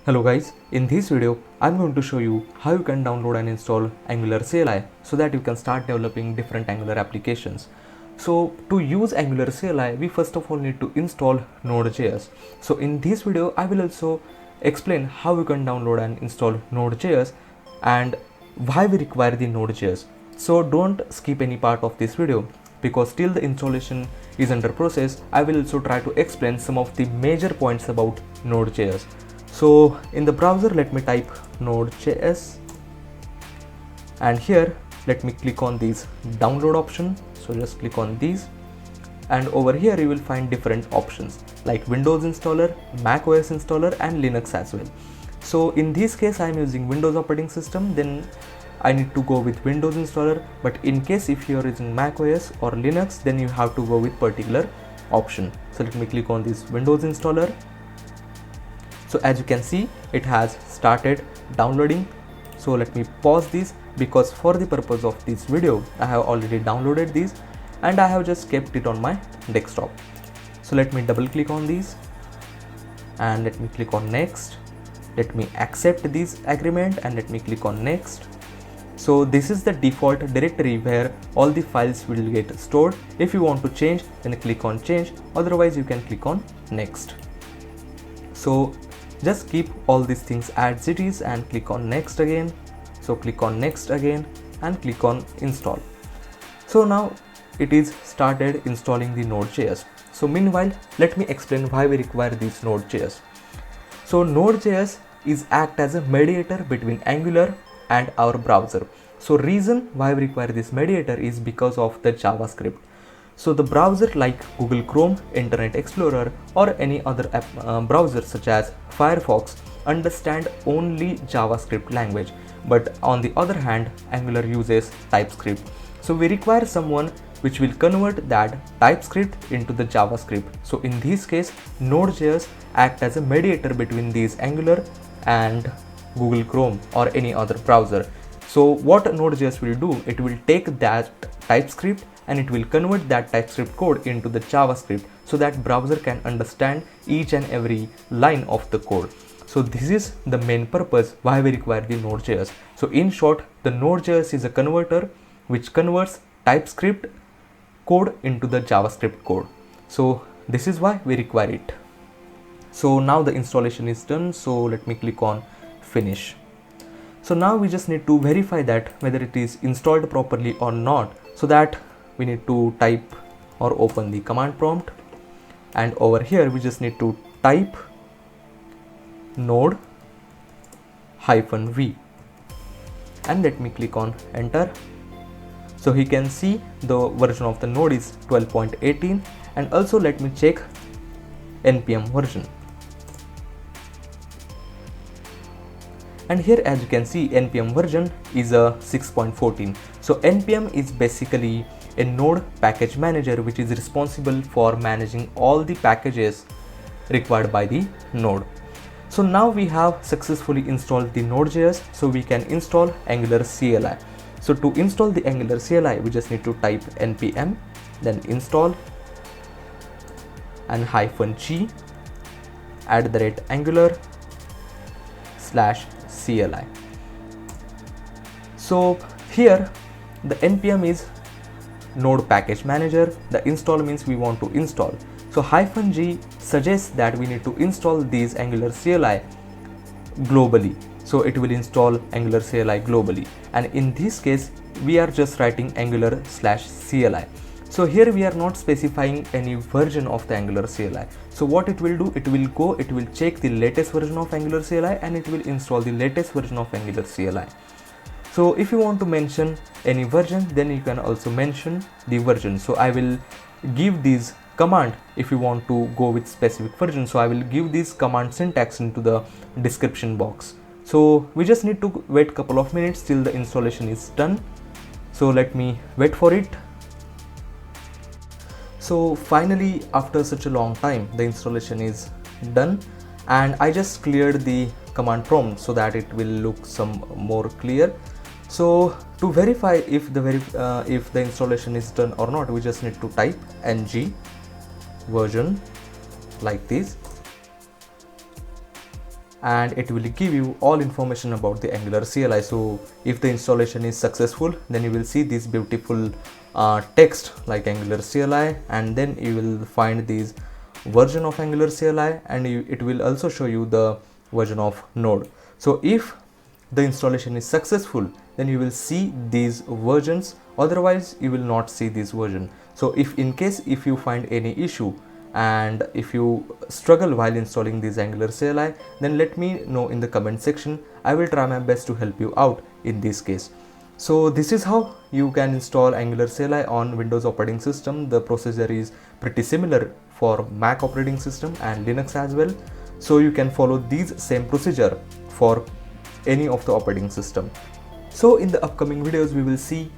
Hello guys, in this video I'm going to show you how you can download and install Angular CLI so that you can start developing different Angular applications. So to use Angular CLI, we first of all need to install Node.js. So in this video I will also explain how you can download and install Node.js and why we require the Node.js. So don't skip any part of this video, because till the installation is under process, I will also try to explain some of the major points about Node.js. So in the browser, let me type Node.js, and here let me click on this download option. So just click on these, and over here you will find different options like Windows installer, Mac OS installer and Linux as well. So in this case I am using Windows operating system, then I need to go with Windows installer, but in case if you are using Mac OS or Linux, then you have to go with particular option. So let me click on this Windows installer. So as you can see, it has started downloading. So let me pause this, because for the purpose of this video I have already downloaded these and I have just kept it on my desktop. So let me double click on these and let me click on next. Let me accept this agreement and let me click on next. So this is the default directory where all the files will get stored. If you want to change, then click on change, otherwise you can click on next. So just keep all these things as it is and click on next again. So click on next again and click on install. So now it is started installing the Node.js. So meanwhile, let me explain why we require this Node.js. So Node.js is act as a mediator between Angular and our browser. So reason why we require this mediator is because of the JavaScript. So the browser like Google Chrome, Internet Explorer or any other browser such as Firefox understand only JavaScript language, but on the other hand Angular uses TypeScript. So we require someone which will convert that TypeScript into the JavaScript. So in this case Node.js act as a mediator between these Angular and Google Chrome or any other browser. So what Node.js will do, it will take that TypeScript and it will convert that TypeScript code into the JavaScript so that browser can understand each and every line of the code. So this is the main purpose why we require the Node.js. So in short, the Node.js is a converter which converts TypeScript code into the JavaScript code. So this is why we require it. So now the installation is done. So let me click on finish. So now we just need to verify that whether it is installed properly or not. So that we need to type or open the command prompt, and over here we just need to type node -v and let me click on enter. So he can see the version of the node is 12.18, and also let me check npm version. And here as you can see npm version is a 6.14. So npm is basically a node package manager which is responsible for managing all the packages required by the node. So now we have successfully installed the Node.js, so we can install Angular CLI. So to install the Angular CLI, we just need to type npm, then install and -g @angular/CLI. So here the npm is node package manager, the install means we want to install. So -g suggests that we need to install these Angular CLI globally. So it will install Angular CLI globally, and in this case we are just writing Angular/CLI. So here we are not specifying any version of the Angular CLI. So what it will do, it will check the latest version of Angular CLI and it will install the latest version of Angular CLI. So if you want to mention any version, then you can also mention the version. So I will give this command if you want to go with specific version. So I will give this command syntax into the description box. So we just need to wait couple of minutes till the installation is done. So let me wait for it. So finally, after such a long time, the installation is done, and I just cleared the command prompt so that it will look some more clear. So to verify if the installation is done or not, we just need to type ng version like this, and it will give you all information about the Angular CLI. So if the installation is successful, then you will see this beautiful text like Angular CLI, and then you will find these version of Angular CLI, and it will also show you the version of Node. So if the installation is successful, then you will see these versions, otherwise you will not see this version. So if in case if you find any issue and if you struggle while installing this Angular CLI, then let me know in the comment section. I will try my best to help you out in this case. So this is how you can install Angular CLI on Windows operating system. The procedure is pretty similar for Mac operating system and Linux as well. So you can follow these same procedure for any of the operating system. So in the upcoming videos we will see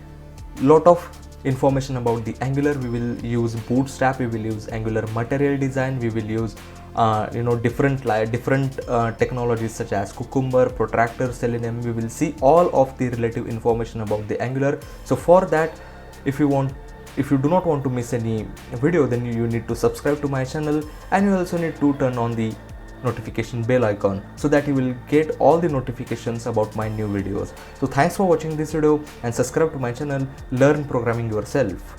lot of information about the Angular. We will use Bootstrap, we will use Angular Material Design, we will use different technologies such as Cucumber, Protractor, Selenium. We will see all of the relative information about the Angular. So for that, if you do not want to miss any video, then you need to subscribe to my channel, and you also need to turn on the notification bell icon so that you will get all the notifications about my new videos. So thanks for watching this video and subscribe to my channel. Learn programming yourself.